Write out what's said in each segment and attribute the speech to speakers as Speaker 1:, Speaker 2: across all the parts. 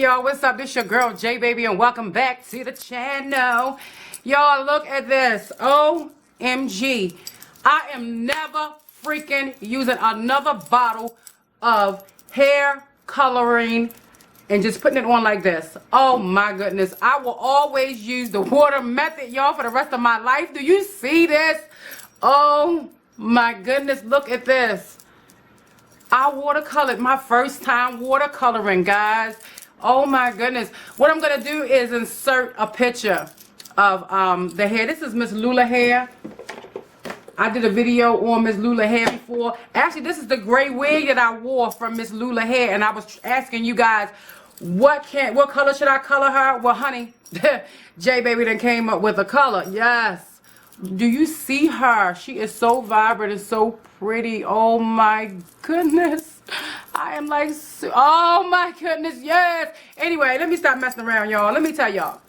Speaker 1: y'all, what's up? This your girl J Baby and welcome back to the channel. Y'all, look at this. OMG, I am never freaking using another bottle of hair coloring and just putting it on like this. Oh my goodness, I will always use the water method, y'all, for the rest of my life. Do you see this? Oh my goodness, look at this. I watercolored my first time watercoloring, guys. Oh my goodness. What I'm gonna do is insert a picture of the hair. This is Miss Lula hair. I did a video on Miss Lula hair before. Actually, this is the gray wig that I wore from Miss Lula hair, and I was asking you guys what color should I color her? Well, honey, J Baby done came up with a color. Yes. Do you see her? She is so vibrant and so pretty. Oh my goodness. I am like, oh my goodness, yes. Anyway, let me stop messing around, y'all. Let me tell y'all.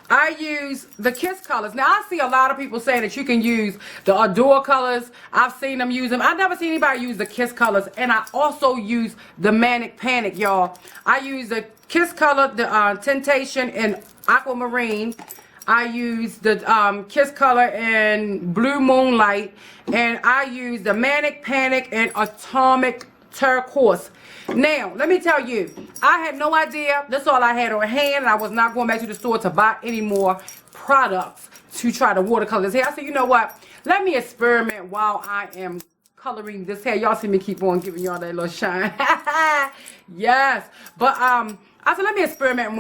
Speaker 1: I use the Kiss colors. Now, I see a lot of people saying that you can use the Adore colors. I've seen them use them. I've never seen anybody use the Kiss colors. And I also use the Manic Panic, y'all. I use the Kiss color, the Tintation and Aquamarine. I use the Kiss color and Blue Moonlight, and I use the Manic Panic and Atomic Turquoise. Now, let me tell you, I had no idea. That's all I had on hand, and I was not going back to the store to buy any more products to try to watercolor this hair. I said, you know what? Let me experiment while I am coloring this hair. Y'all see me keep on giving y'all that little shine. Yes, but I said, let me experiment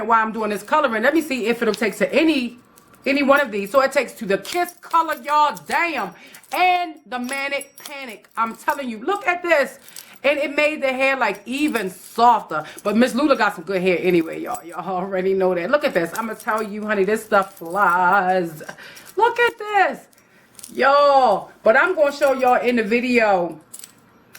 Speaker 1: while I'm doing this coloring. Let me see if it'll take to any one of these. So it takes to the Kiss color, y'all, damn, and the Manic Panic. I'm telling you, look at this. And it made the hair like even softer. But Miss Lula got some good hair anyway, y'all. Y'all already know that. Look at this. I'm going to tell you, honey, this stuff flies. Look at this. Y'all. But I'm going to show y'all in the video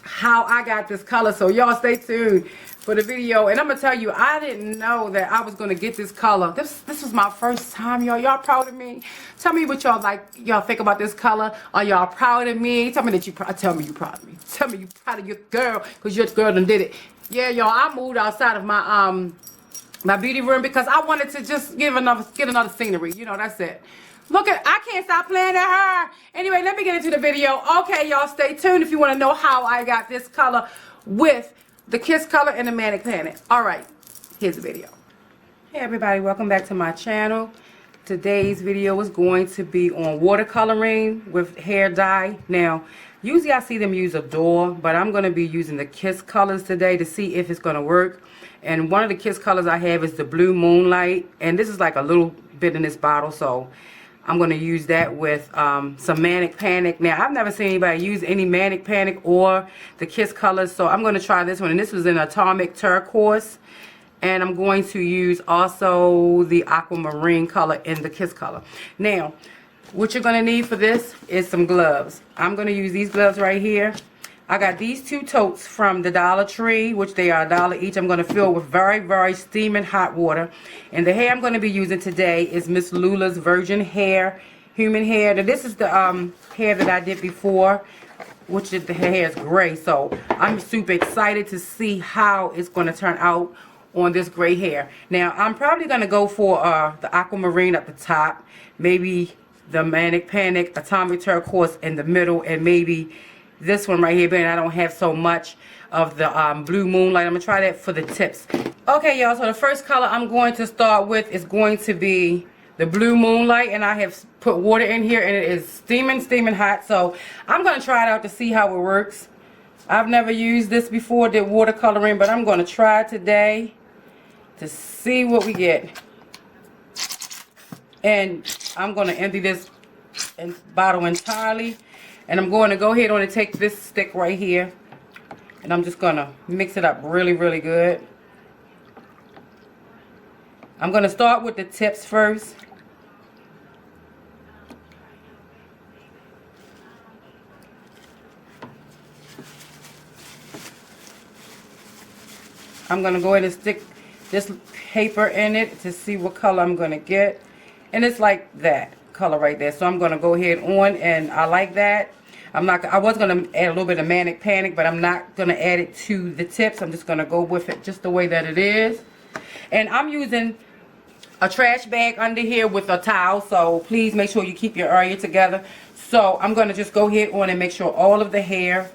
Speaker 1: how I got this color. So y'all stay tuned for the video. And I'm gonna tell you, I didn't know that I was gonna get this color. This was my first time, y'all. Y'all proud of me? Tell me what y'all think about this color. Are y'all proud of me? Tell me that tell me you proud of me. Tell me you proud of your girl, because your girl done did it. Yeah, y'all, I moved outside of my my beauty room because I wanted to just get another scenery. You know, that's it. Look at, I can't stop playing at her. Anyway, let me get into the video. Okay, y'all, stay tuned if you want to know how I got this color with the Kiss color and the Manic Panic. Alright, here's the video. Hey everybody, welcome back to my channel. Today's video is going to be on watercoloring with hair dye. Now, usually I see them use Adore, but I'm going to be using the Kiss colors today to see if it's going to work. And one of the Kiss colors I have is the Blue Moonlight. And this is like a little bit in this bottle, so I'm going to use that with some Manic Panic. Now, I've never seen anybody use any Manic Panic or the Kiss colors, so I'm going to try this one. And this was in Atomic Turquoise. And I'm going to use also the Aquamarine color in the Kiss color. Now, what you're going to need for this is some gloves. I'm going to use these gloves right here. I got these two totes from the Dollar Tree, which they are $1 each. I'm going to fill with very, very steaming hot water. And the hair I'm going to be using today is Miss Lula's Virgin Hair, Human Hair. Now, this is the hair that I did before, which the hair is gray. So I'm super excited to see how it's going to turn out on this gray hair. Now, I'm probably going to go for the Aquamarine at the top, maybe the Manic Panic, Atomic Turquoise in the middle, and maybe this one right here, but I don't have so much of the Blue Moonlight. I'm going to try that for the tips. Okay, y'all, so the first color I'm going to start with is going to be the Blue Moonlight, and I have put water in here, and it is steaming hot, so I'm going to try it out to see how it works. I've never used this before, did watercoloring, but I'm going to try it today to see what we get. And I'm going to empty this bottle entirely. And I'm going to go ahead and take this stick right here, and I'm just going to mix it up really, really good. I'm going to start with the tips first. I'm going to go ahead and stick this paper in it to see what color I'm going to get. And it's like that color right there. So I'm going to go ahead on, and I like that. I was going to add a little bit of Manic Panic, but I'm not going to add it to the tips. I'm just going to go with it just the way that it is. And I'm using a trash bag under here with a towel, so please make sure you keep your area together. So I'm going to just go ahead on and make sure all of the hair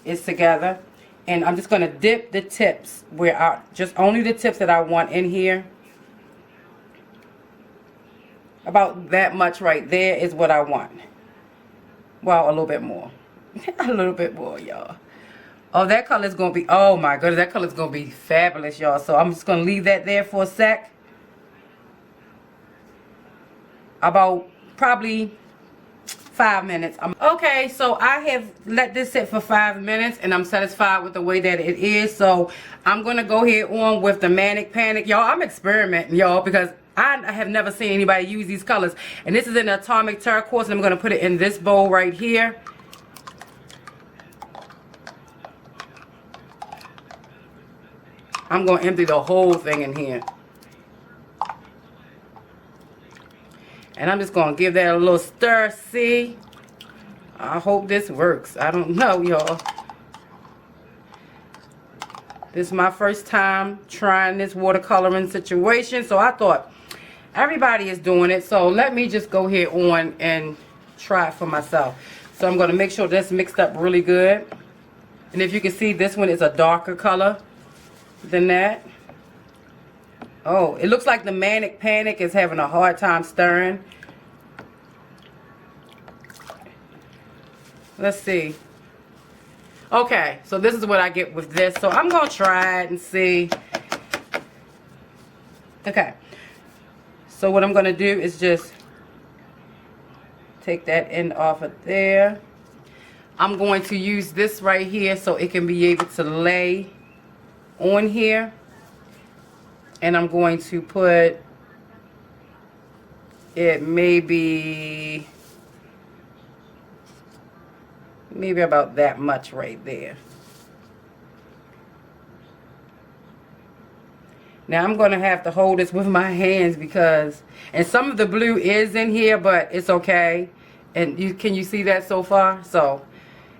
Speaker 1: is together. And I'm just going to dip the tips just only the tips that I want in here. About that much right there is what I want. Well, a little bit more. A little bit more, y'all. Oh, that color is going to be, oh my goodness, that color is going to be fabulous, y'all. So I'm just going to leave that there for a sec. About probably 5 minutes. Okay, so I have let this sit for 5 minutes and I'm satisfied with the way that it is. So I'm going to go ahead on with the Manic Panic. Y'all, I'm experimenting, y'all, because I have never seen anybody use these colors. And this is an atomic turquoise, and I'm going to put it in this bowl right here. I'm going to empty the whole thing in here. And I'm just going to give that a little stir. See? I hope this works. I don't know, y'all. This is my first time trying this watercoloring situation. So I thought everybody is doing it. So let me just go ahead on and try it for myself. So I'm going to make sure that's mixed up really good. And if you can see, this one is a darker color than that. Oh, it looks like the Manic Panic is having a hard time stirring. Let's see. Okay, so this is what I get with this. So I'm going to try it and see. Okay. So what I'm going to do is just take that end off of there. I'm going to use this right here so it can be able to lay on here. And I'm going to put it maybe about that much right there. Now I'm going to have to hold this with my hands because, and some of the blue is in here, but it's okay. And can you see that so far? So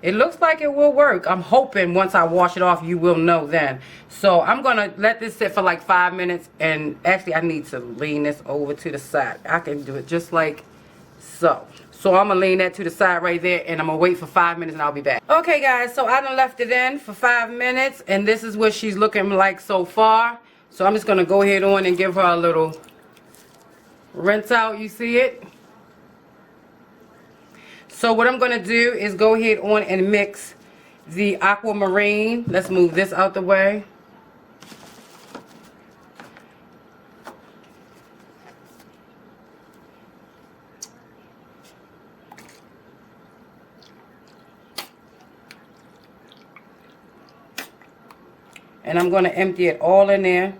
Speaker 1: it looks like it will work. I'm hoping once I wash it off, you will know then. So I'm going to let this sit for like 5 minutes. And actually, I need to lean this over to the side. I can do it just like so. So I'm going to lean that to the side right there. And I'm going to wait for 5 minutes and I'll be back. Okay, guys. So I done left it in for 5 minutes. And this is what she's looking like so far. So I'm just going to go ahead on and give her a little rinse out. You see it? So what I'm going to do is go ahead on and mix the aquamarine. Let's move this out the way. And I'm going to empty it all in there.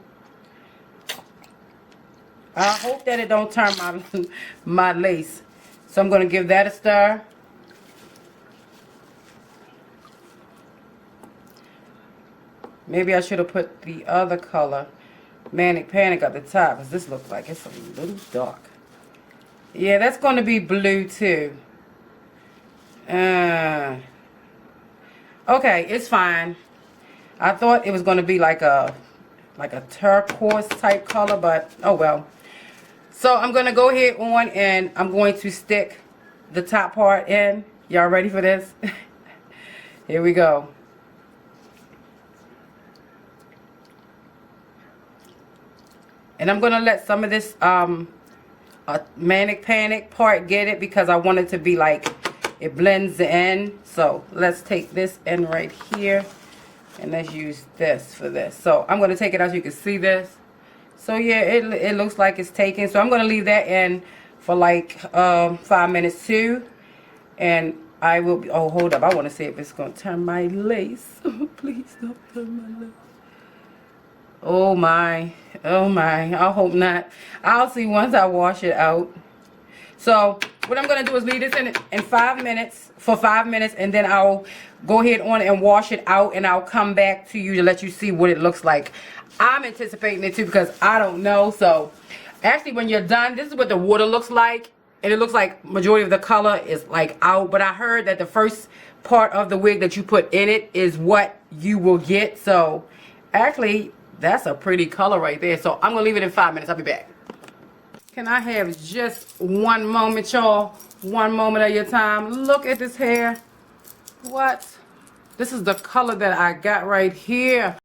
Speaker 1: I hope that it don't turn my lace. So I'm going to give that a stir. Maybe I should have put the other color, Manic Panic, at the top, because this looks like it's a little dark. Yeah, that's going to be blue too. Okay, it's fine. I thought it was going to be like a turquoise type color, but oh well. So I'm going to go ahead on and I'm going to stick the top part in. Y'all ready for this? Here we go. And I'm going to let some of this Manic Panic part get it because I want it to be like it blends in. So let's take this in right here and let's use this for this. So I'm going to take it out so you can see this. So yeah, it looks like it's taken. So I'm going to leave that in for like 5 minutes too. And I will be, oh hold up, I want to see if it's going to turn my lace. Please don't turn my lace. Oh my, I hope not. I'll see once I wash it out. So what I'm going to do is leave this in 5 minutes, for 5 minutes, and then I'll go ahead on and wash it out, and I'll come back to you to let you see what it looks like. I'm anticipating it too because I don't know. So actually when you're done, this is what the water looks like. and it looks like majority of the color is like out, but I heard that the first part of the wig that you put in it is what you will get. So actually that's a pretty color right there. So I'm gonna leave it in 5 minutes. I'll be back. Can I have just one moment, y'all? One moment of your time. Look at this hair. What? This is the color that I got right here.